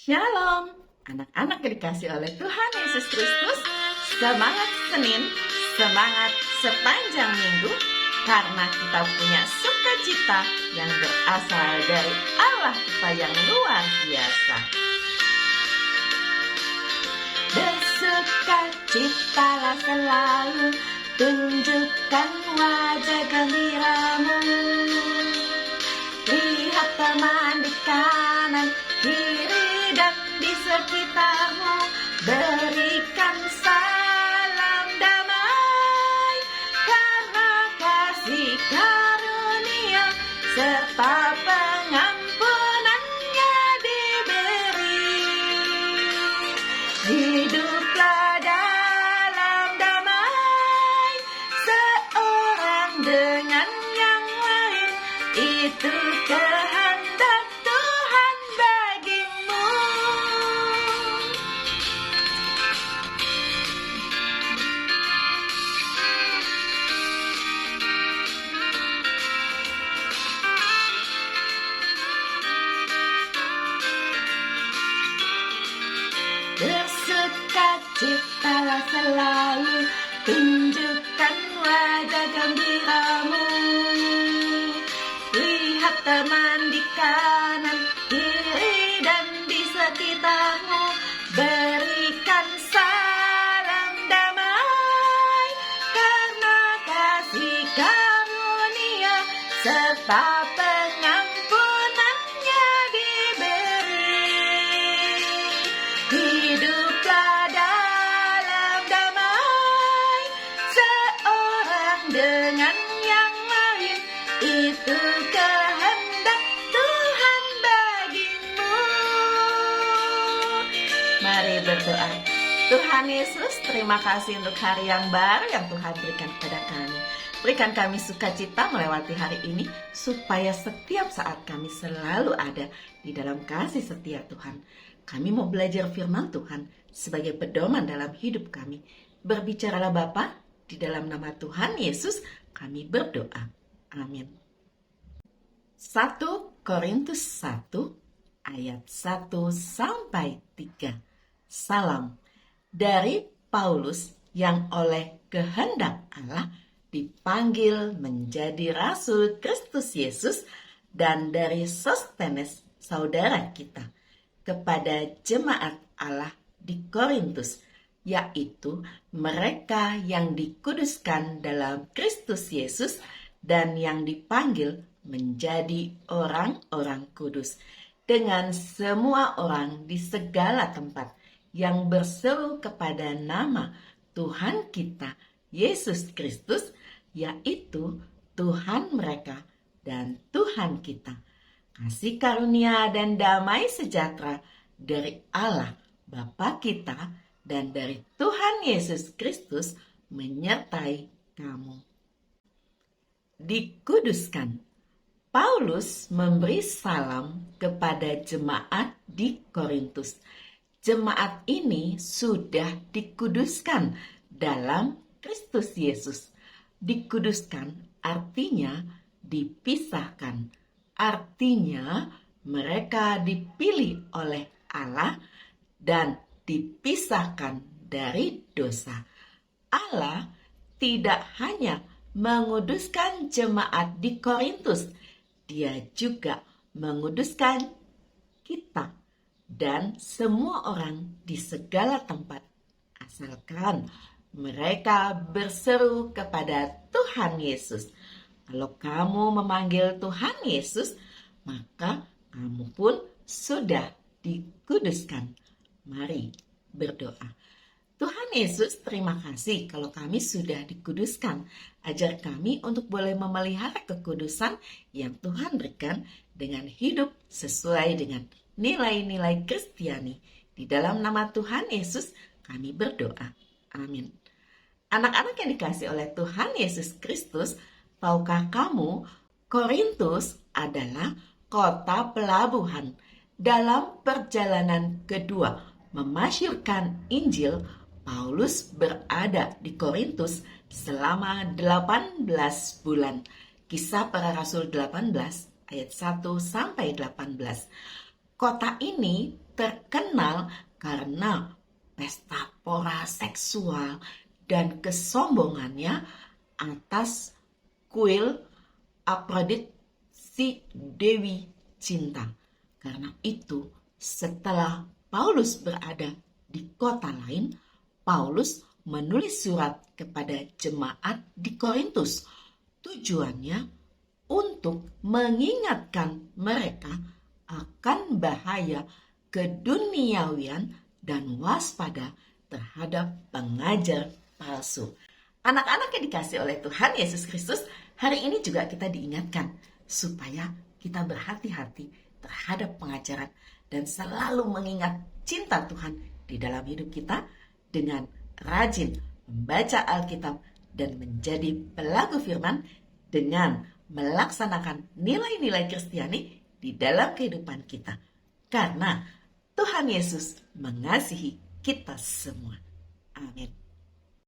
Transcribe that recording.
Shalom, anak-anak yang dikasih oleh Tuhan Yesus Kristus. Semangat Senin, semangat sepanjang minggu, karena kita punya sukacita yang berasal dari Allah kita yang luar biasa. Bersukacitalah selalu, tunjukkan wajah gembiramu. Lihat teman di kanan, kiri dan di sekitarmu, berikan salam damai, karena kasih karunia serta pengampunannya diberi. Hiduplah dalam damai, seorang dengan yang lain, itu kehendak Tuhan bagimu. Bersukacitalah selalu, tunjukkan wajah gembiramu. Lihat teman di kanan, kiri dan di sekitarmu, berikan salam damai, karena kasih karunia serta pengampunannya diberi. Hiduplah dalam damai, seorang dengan yang lain, itu kehendak Tuhan bagimu. Mari berdoa. Tuhan Yesus, terima kasih untuk hari yang baru yang Tuhan berikan kepada kami. Berikan kami sukacita melewati hari ini, supaya setiap saat kami selalu ada di dalam kasih setia Tuhan. Kami mau belajar firman Tuhan sebagai pedoman dalam hidup kami. Berbicaralah Bapa, di dalam nama Tuhan Yesus kami berdoa. Amin. 1 Korintus 1 ayat 1 sampai 3. Salam dari Paulus yang oleh kehendak Allah dipanggil menjadi rasul Kristus Yesus, dan dari Sostenes saudara kita, kepada jemaat Allah di Korintus, yaitu mereka yang dikuduskan dalam Kristus Yesus dan yang dipanggil menjadi orang-orang kudus, dengan semua orang di segala tempat yang berseru kepada nama Tuhan kita Yesus Kristus, yaitu Tuhan mereka dan Tuhan kita. Kasih karunia dan damai sejahtera dari Allah Bapa kita dan dari Tuhan Yesus Kristus menyertai kamu. Dikuduskan. Paulus memberi salam kepada jemaat di Korintus. Jemaat ini sudah dikuduskan dalam Kristus Yesus. Dikuduskan artinya dipisahkan. Artinya mereka dipilih oleh Allah dan dipisahkan dari dosa. Allah tidak hanya menguduskan jemaat di Korintus, Dia juga menguduskan kita dan semua orang di segala tempat, asalkan mereka berseru kepada Tuhan Yesus. Kalau kamu memanggil Tuhan Yesus, maka kamu pun sudah dikuduskan. Mari berdoa. Tuhan Yesus, terima kasih kalau kami sudah dikuduskan. Ajar kami untuk boleh memelihara kekudusan yang Tuhan berikan dengan hidup sesuai dengan nilai-nilai Kristiani. Di dalam nama Tuhan Yesus kami berdoa. Amin. Anak-anak yang dikasih oleh Tuhan Yesus Kristus, tahukah kamu Korintus adalah kota pelabuhan dalam perjalanan kedua memasyurkan Injil. Paulus berada di Korintus selama 18 bulan. Kisah Para Rasul 18 ayat 1 sampai 18. Kota ini terkenal karena pesta pora seksual dan kesombongannya atas kuil Afrodit si Dewi Cinta. Karena itu, setelah Paulus berada di kota lain, Paulus menulis surat kepada jemaat di Korintus. Tujuannya untuk mengingatkan mereka akan bahaya keduniawian dan waspada terhadap pengajar palsu. Anak-anak yang dikasih oleh Tuhan Yesus Kristus, hari ini juga kita diingatkan supaya kita berhati-hati terhadap pengajaran dan selalu mengingat cinta Tuhan di dalam hidup kita dengan rajin membaca Alkitab dan menjadi pelaku firman dengan melaksanakan nilai-nilai Kristiani di dalam kehidupan kita. Karena Tuhan Yesus mengasihi kita semua. Amin.